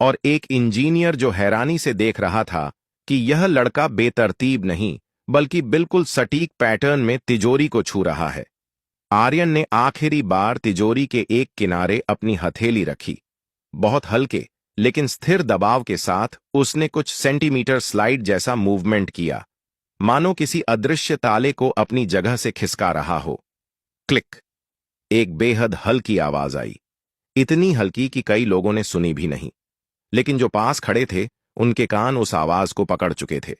और एक इंजीनियर जो हैरानी से देख रहा था कि यह लड़का बेतरतीब नहीं बल्कि बिल्कुल सटीक पैटर्न में तिजोरी को छू रहा है। आर्यन ने आखिरी बार तिजोरी के एक किनारे अपनी हथेली रखी। बहुत हल्के लेकिन स्थिर दबाव के साथ उसने कुछ सेंटीमीटर स्लाइड जैसा मूवमेंट किया, मानो किसी अदृश्य ताले को अपनी जगह से खिसका रहा हो। क्लिक! एक बेहद हल्की आवाज आई, इतनी हल्की कि कई लोगों ने सुनी भी नहीं, लेकिन जो पास खड़े थे उनके कान उस आवाज को पकड़ चुके थे।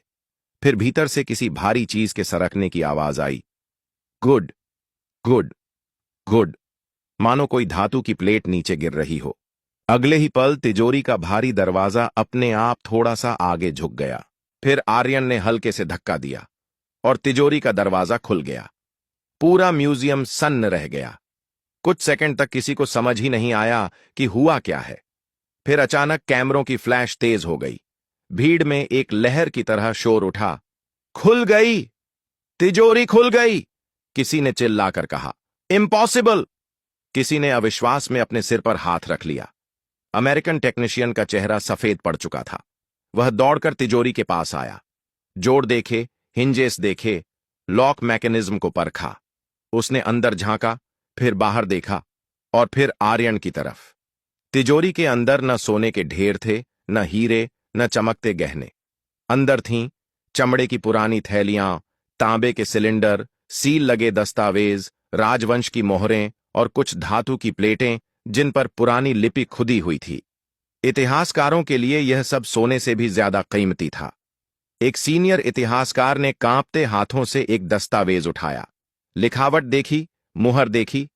फिर भीतर से किसी भारी चीज के सरकने की आवाज आई, गुड गुड गुड, मानो कोई धातु की प्लेट नीचे गिर रही हो। अगले ही पल तिजोरी का भारी दरवाजा अपने आप थोड़ा सा आगे झुक गया। फिर आर्यन ने हल्के से धक्का दिया और तिजोरी का दरवाजा खुल गया। पूरा म्यूजियम सन्न रह गया। कुछ सेकंड तक किसी को समझ ही नहीं आया कि हुआ क्या है। फिर अचानक कैमरों की फ्लैश तेज हो गई। भीड़ में एक लहर की तरह शोर उठा, खुल गई, तिजोरी खुल गई! किसी ने चिल्लाकर कहा, इम्पॉसिबल! किसी ने अविश्वास में अपने सिर पर हाथ रख लिया। अमेरिकन टेक्नीशियन का चेहरा सफेद पड़ चुका था। वह दौड़कर तिजोरी के पास आया। जोड़ देखे, हिंजेस देखे, लॉक मैकेनिज्म को परखा। उसने अंदर झांका, फिर बाहर देखा और फिर आर्यन की तरफ। तिजोरी के अंदर न सोने के ढेर थे, न हीरे, न चमकते गहने। अंदर थीं चमड़े की पुरानी थैलियां, तांबे के सिलेंडर, सील लगे दस्तावेज, राजवंश की मोहरें और कुछ धातु की प्लेटें जिन पर पुरानी लिपि खुदी हुई थी। इतिहासकारों के लिए यह सब सोने से भी ज्यादा कीमती था। एक सीनियर इतिहासकार ने कांपते हाथों से एक दस्तावेज उठाया, लिखावट देखी, मुहर देखी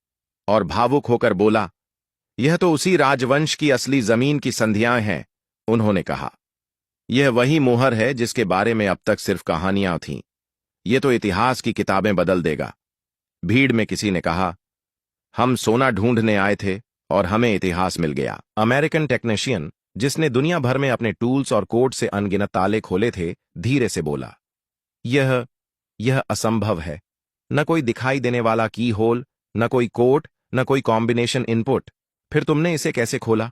और भावुक होकर बोला, यह तो उसी राजवंश की असली जमीन की संधियां हैं। उन्होंने कहा, यह वही मुहर है जिसके बारे में अब तक सिर्फ कहानियां थीं। यह तो इतिहास की किताबें बदल देगा। भीड़ में किसी ने कहा, हम सोना ढूंढने आए थे और हमें इतिहास मिल गया। अमेरिकन टेक्नीशियन, जिसने दुनिया भर में अपने टूल्स और कोड से अनगिनत ताले खोले थे, धीरे से बोला, यह असंभव है। न कोई दिखाई देने वाला की होल, न कोई कोड, न कोई कॉम्बिनेशन इनपुट। फिर तुमने इसे कैसे खोला?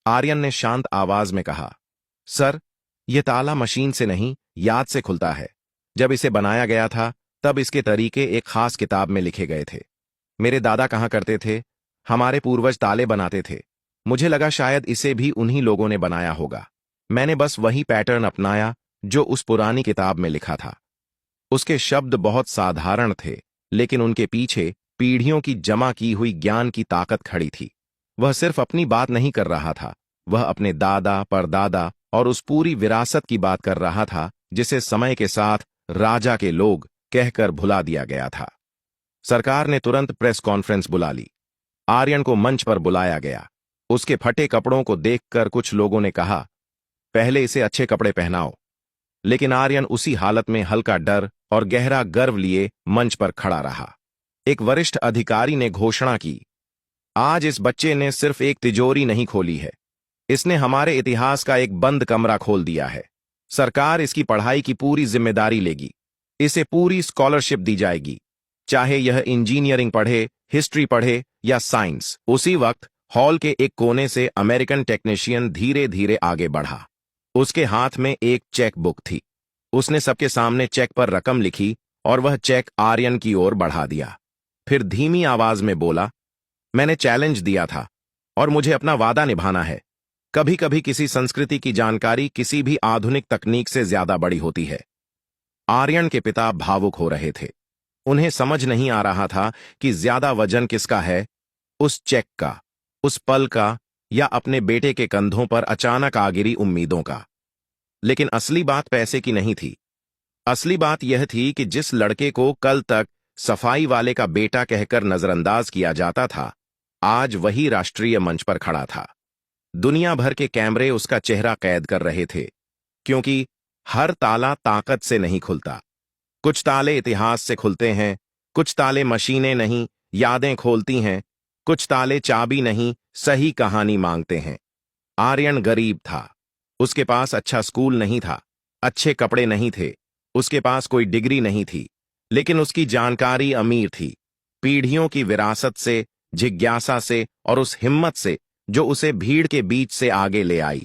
आर्यन ने शांत आवाज में कहा, सर, यह ताला मशीन से नहीं, याद से खुलता है। जब इसे बनाया गया था तब इसके तरीके एक खास किताब में लिखे गए थे। मेरे दादा कहा करते थे, हमारे पूर्वज ताले बनाते थे। मुझे लगा शायद इसे भी उन्हीं लोगों ने बनाया होगा। मैंने बस वही पैटर्न अपनाया जो उस पुरानी किताब में लिखा था। उसके शब्द बहुत साधारण थे, लेकिन उनके पीछे पीढ़ियों की जमा की हुई ज्ञान की ताकत खड़ी थी। वह सिर्फ अपनी बात नहीं कर रहा था, वह अपने दादा, परदादा और उस पूरी विरासत की बात कर रहा था जिसे समय के साथ राजा के लोग कहकर भुला दिया गया था। सरकार ने तुरंत प्रेस कॉन्फ्रेंस बुला ली। आर्यन को मंच पर बुलाया गया। उसके फटे कपड़ों को देखकर कुछ लोगों ने कहा, पहले इसे अच्छे कपड़े पहनाओ। लेकिन आर्यन उसी हालत में हल्का डर और गहरा गर्व लिए मंच पर खड़ा रहा। एक वरिष्ठ अधिकारी ने घोषणा की, आज इस बच्चे ने सिर्फ एक तिजोरी नहीं खोली है, इसने हमारे इतिहास का एक बंद कमरा खोल दिया है। सरकार इसकी पढ़ाई की पूरी जिम्मेदारी लेगी। इसे पूरी स्कॉलरशिप दी जाएगी, चाहे यह इंजीनियरिंग पढ़े, हिस्ट्री पढ़े या साइंस। उसी वक्त हॉल के एक कोने से अमेरिकन टेक्नीशियन धीरे धीरे आगे बढ़ा। उसके हाथ में एक चेक बुक थी। उसने सबके सामने चेक पर रकम लिखी और वह चेक आर्यन की ओर बढ़ा दिया। फिर धीमी आवाज में बोला, मैंने चैलेंज दिया था और मुझे अपना वादा निभाना है। कभी कभी किसी संस्कृति की जानकारी किसी भी आधुनिक तकनीक से ज्यादा बड़ी होती है। आर्यन के पिता भावुक हो रहे थे। उन्हें समझ नहीं आ रहा था कि ज्यादा वजन किसका है, उस चेक का, उस पल का, या अपने बेटे के कंधों पर अचानक आ गिरी उम्मीदों का। लेकिन असली बात पैसे की नहीं थी। असली बात यह थी कि जिस लड़के को कल तक सफाई वाले का बेटा कहकर नजरअंदाज किया जाता था, आज वही राष्ट्रीय मंच पर खड़ा था। दुनिया भर के कैमरे उसका चेहरा कैद कर रहे थे, क्योंकि हर ताला ताकत से नहीं खुलता। कुछ ताले इतिहास से खुलते हैं, कुछ ताले मशीनें नहीं, यादें खोलती हैं, कुछ ताले चाबी नहीं, सही कहानी मांगते हैं। आर्यन गरीब था। उसके पास अच्छा स्कूल नहीं था, अच्छे कपड़े नहीं थे, उसके पास कोई डिग्री नहीं थी, लेकिन उसकी जानकारी अमीर थी। पीढ़ियों की विरासत से, जिज्ञासा से और उस हिम्मत से जो उसे भीड़ के बीच से आगे ले आई।